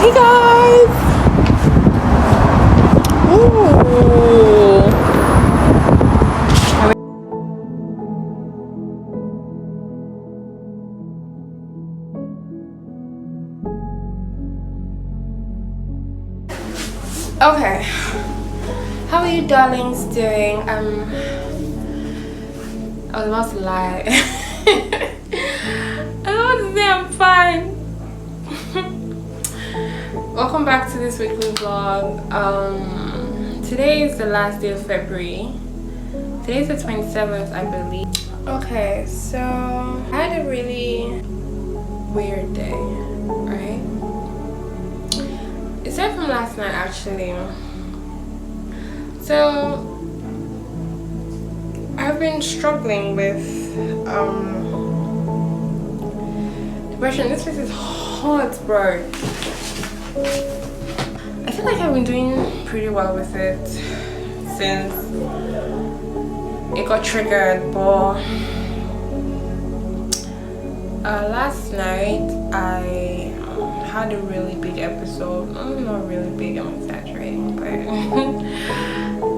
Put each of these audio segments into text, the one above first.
Hey guys! Ooh. Okay, how are you darlings doing? I was about to lie. I was about to say I'm fine. Welcome back to this weekly vlog. Today is the last day of February. Today is the 27th, I believe. Okay, so I had a really weird day, right? It started from last night actually. So I've been struggling with depression. This place is hot, bro. I feel like I've been doing pretty well with it since it got triggered, but last night I had a really big episode. Not really big, I'm exaggerating, but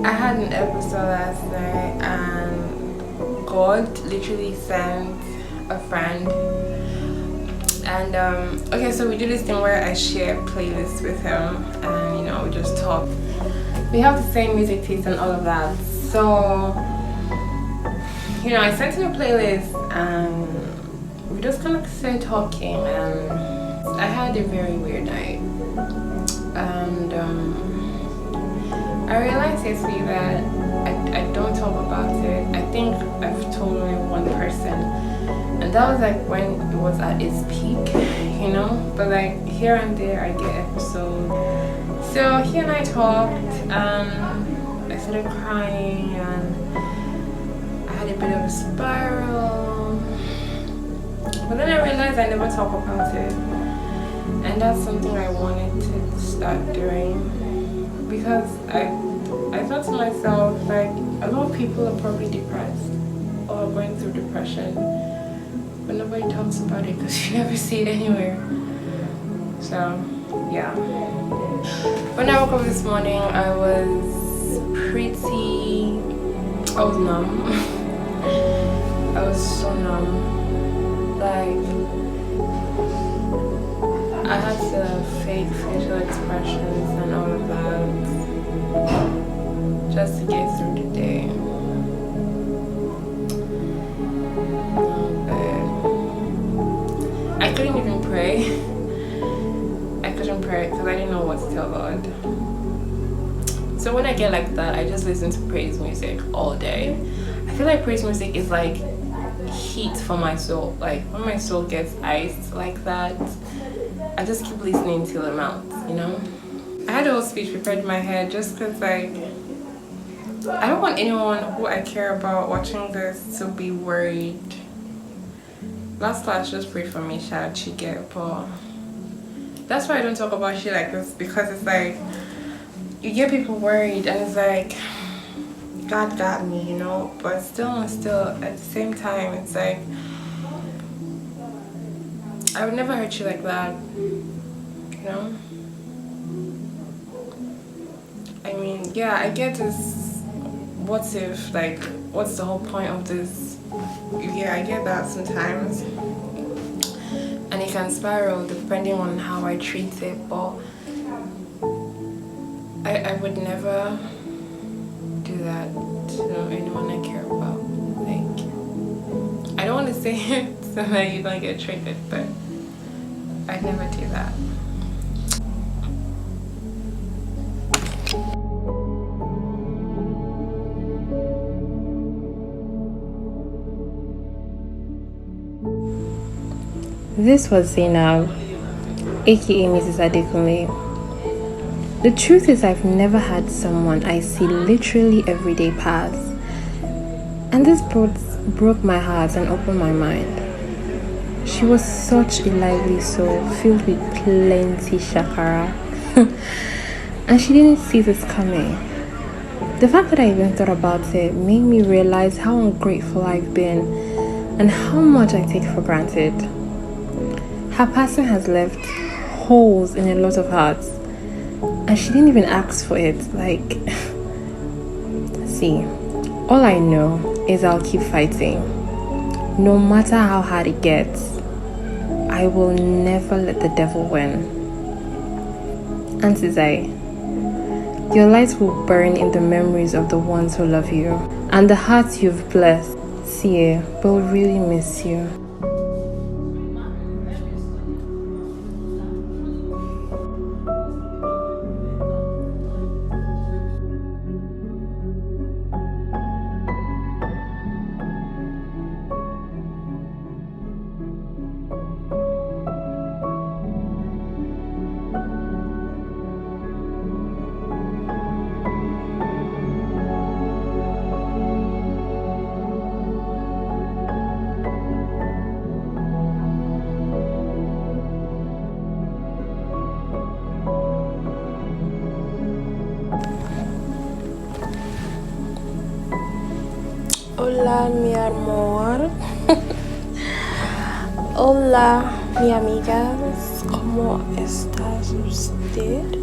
I had an episode last night and God literally sent a friend. And okay, so we do this thing where I share playlists with him and we just talk. We have the same music taste and all of that. So I sent him a playlist and we just kind of started talking, and I had a very weird night. And I realized yesterday that I don't talk about it. I think I've told only one person, and that was like when it was at its peak, but like here and there I get episodes. So he and I talked and I started crying and I had a bit of a spiral, but then I realized I never talk about it, and that's something I wanted to start doing, because I thought to myself, like, a lot of people are probably depressed or going through depression, but nobody talks about it because you never see it anywhere. So yeah, when I woke up this morning I was numb. I was so numb, like I had the fake facial expressions and all of that just to get through the day. I couldn't even pray. I couldn't pray because I didn't know what to tell God. So when I get like that, I just listen to praise music all day. I feel like praise music is like heat for my soul. Like when my soul gets iced like that, I just keep listening till it melts, I had a whole speech prepared in my head just because, like, I don't want anyone who I care about watching this to be worried. Last class, just pray for me, shout, she get, but that's why I don't talk about shit like this, because it's like, you get people worried and it's like, God got me, but still at the same time, it's like, I would never hurt you like that, I mean, yeah, I get this, what if, like, what's the whole point of this? Yeah, I get that sometimes, and it can spiral depending on how I treat it, but I would never do that to anyone I care about. Like, I don't want to say it so that you don't get triggered, but I'd never do that. This was Zainab, aka Mrs. Adekunle. The truth is, I've never had someone I see literally every day pass, and this broke my heart and opened my mind. She was such a lively soul, filled with plenty shakara, and she didn't see this coming. The fact that I even thought about it made me realize how ungrateful I've been and how much I take for granted. Her passing has left holes in a lot of hearts, and she didn't even ask for it. Like, see, all I know is I'll keep fighting. No matter how hard it gets, I will never let the devil win. Auntie Zai, your light will burn in the memories of the ones who love you, and the hearts you've blessed, see, will really miss you. Hola, mi amor. Hola, mi amigas. ¿Cómo estás usted?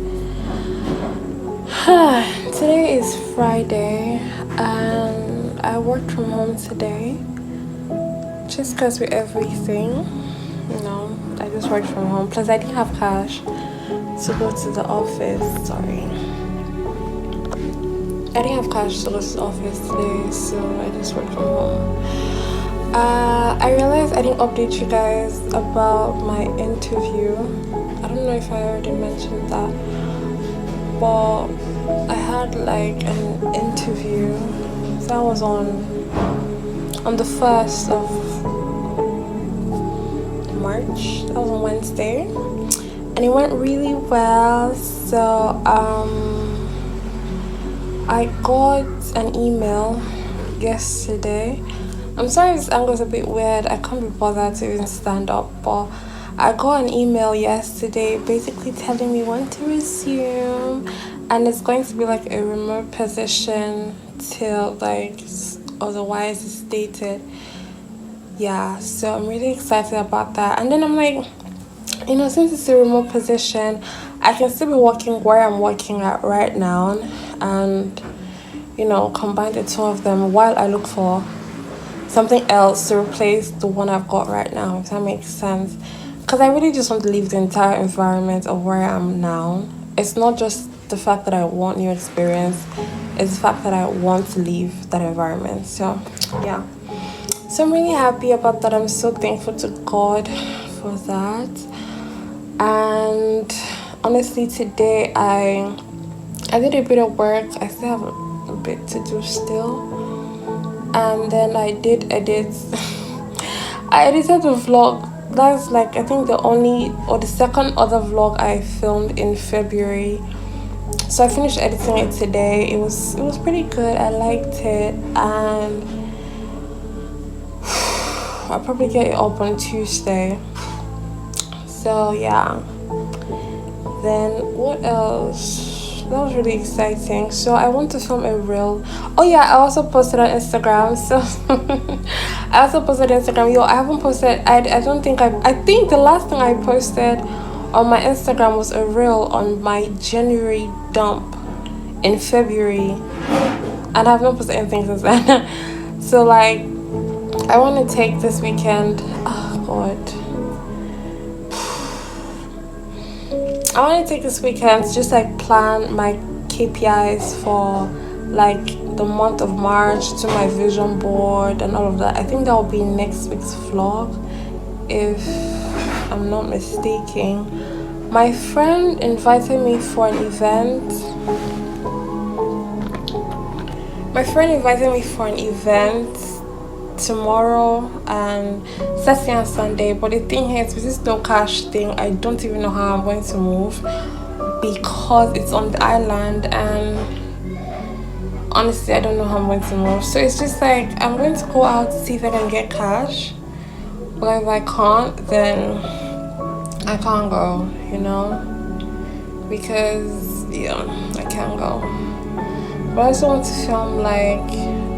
Today is Friday and I worked from home today. Just because with everything, you know, I just worked from home. Plus, I didn't have cash to go to the office. Sorry. I didn't have cash to go to the office today, so I just worked from home. I realized I didn't update you guys about my interview. I don't know if I already mentioned that, but I had like an interview. So that was on the 1st of March. That was on Wednesday, and it went really well. So I got an email yesterday. I'm sorry this angle is a bit weird. I can't be bothered to even stand up, but I got an email yesterday basically telling me when to resume, and it's going to be like a remote position till like otherwise stated. Yeah, so I'm really excited about that. And then I'm like, you know, since it's a remote position, I can still be working where I'm working at right now, and you know, combine the two of them while I look for something else to replace the one I've got right now, if that makes sense. Because I really just want to leave the entire environment of where I am now. It's not just the fact that I want new experience, it's the fact that I want to leave that environment. So yeah, so I'm really happy about that. I'm so thankful to God for that. And honestly, today I did a bit of work. I still have a bit to do still, and then I did edit. I edited the vlog. That's like, I think the only or the second other vlog I filmed in February. So I finished editing it today. It was pretty good. I liked it, and I'll probably get it up on Tuesday. So yeah. Then what else? That was really exciting. So I want to film a reel. Oh yeah, I also posted on Instagram. So I also posted on Instagram. Yo, I haven't posted. I think the last thing I posted on my Instagram was a reel on my January dump in February, and I have not posted anything since then. So like, I want to take this weekend. Oh God. I want to take this weekend to just like plan my KPIs for like the month of March, to my vision board and all of that. I think that will be next week's vlog, if I'm not mistaken. My friend invited me for an event. Tomorrow and Saturday and Sunday, but the thing here is, with this no cash thing, I don't even know how I'm going to move because it's on the island, and honestly I don't know how I'm going to move. So it's just like, I'm going to go out to see if I can get cash, but if I can't, then I can't go, you know, because yeah, I can't go. But I also want to film like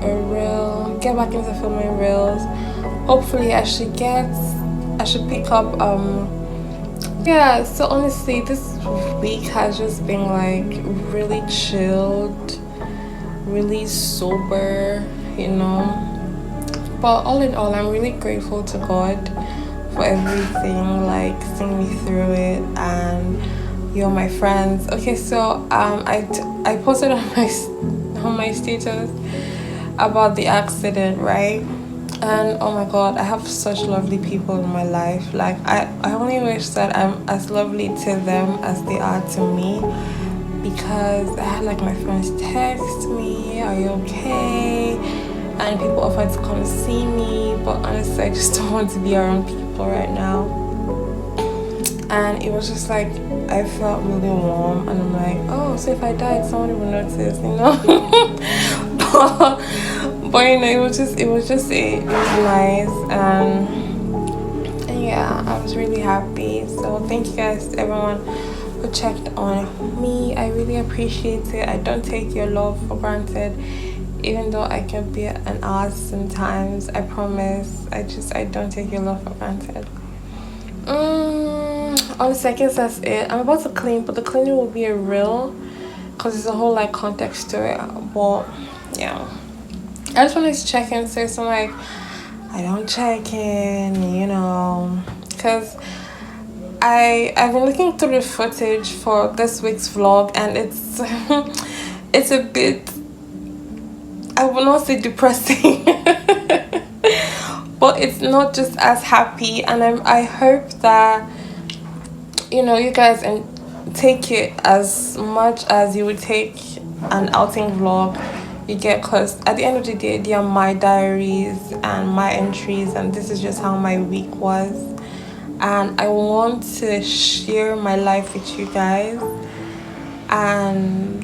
a reel, get back into filming reels. Hopefully I should pick up Yeah, so honestly, this week has just been like really chilled, really sober, you know. But all in all, I'm really grateful to God for everything, like seeing me through it, and you're my friends. Okay, so I posted on my status about the accident, right? And oh my god, I have such lovely people in my life. Like I only wish that I'm as lovely to them as they are to me, because I had like my friends text me, "Are you okay?" And people offered to come see me, but honestly I just don't want to be around people right now. And it was just like I felt really warm, and I'm like, oh, so if I died somebody would notice, you know. but you know, it was nice, and yeah, I was really happy. So thank you guys to everyone who checked on me. I really appreciate it. I don't take your love for granted, even though I can be an ass sometimes. I promise. I don't take your love for granted. Honestly, I guess that's it. I'm about to clean, but the cleaning will be a reel, because there's a whole like context to it. But yeah, I just wanted to check in, so it's not like I don't check in, you know, because I've been looking through the footage for this week's vlog, and it's it's a bit, I will not say depressing, but it's not just as happy. And I hope that, you know, you guys and take it as much as you would take an outing vlog. You get, close at the end of the day, they are my diaries and my entries, and this is just how my week was, and I want to share my life with you guys. And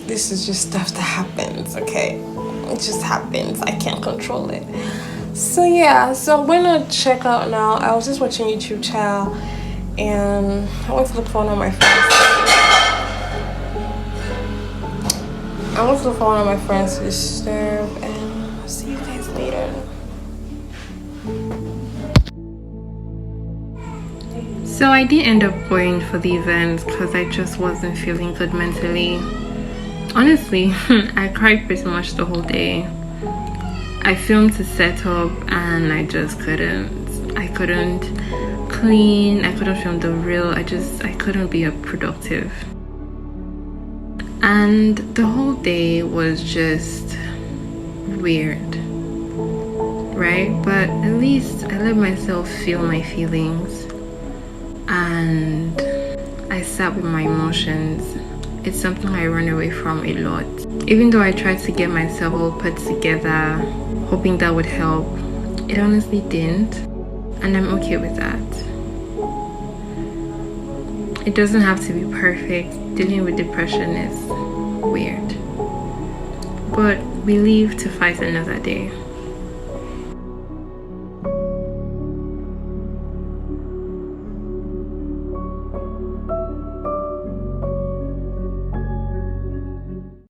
this is just stuff that happens, okay? It just happens. I can't control it. So yeah, so I'm gonna check out now. I was just watching YouTube channel, and I want to look for one of my friends. I want to look for one of my friends to disturb, and I'll see you guys later. So I didn't end up going for the event because I just wasn't feeling good mentally. Honestly, I cried pretty much the whole day. I filmed to set up, and I just couldn't. I couldn't clean, I couldn't film the reel, I couldn't be productive. And the whole day was just weird, right? But at least I let myself feel my feelings, and I sat with my emotions. It's something I run away from a lot. Even though I tried to get myself all put together, hoping that would help, it honestly didn't, and I'm okay with that. It doesn't have to be perfect. Dealing with depression is weird, but we live to fight another day.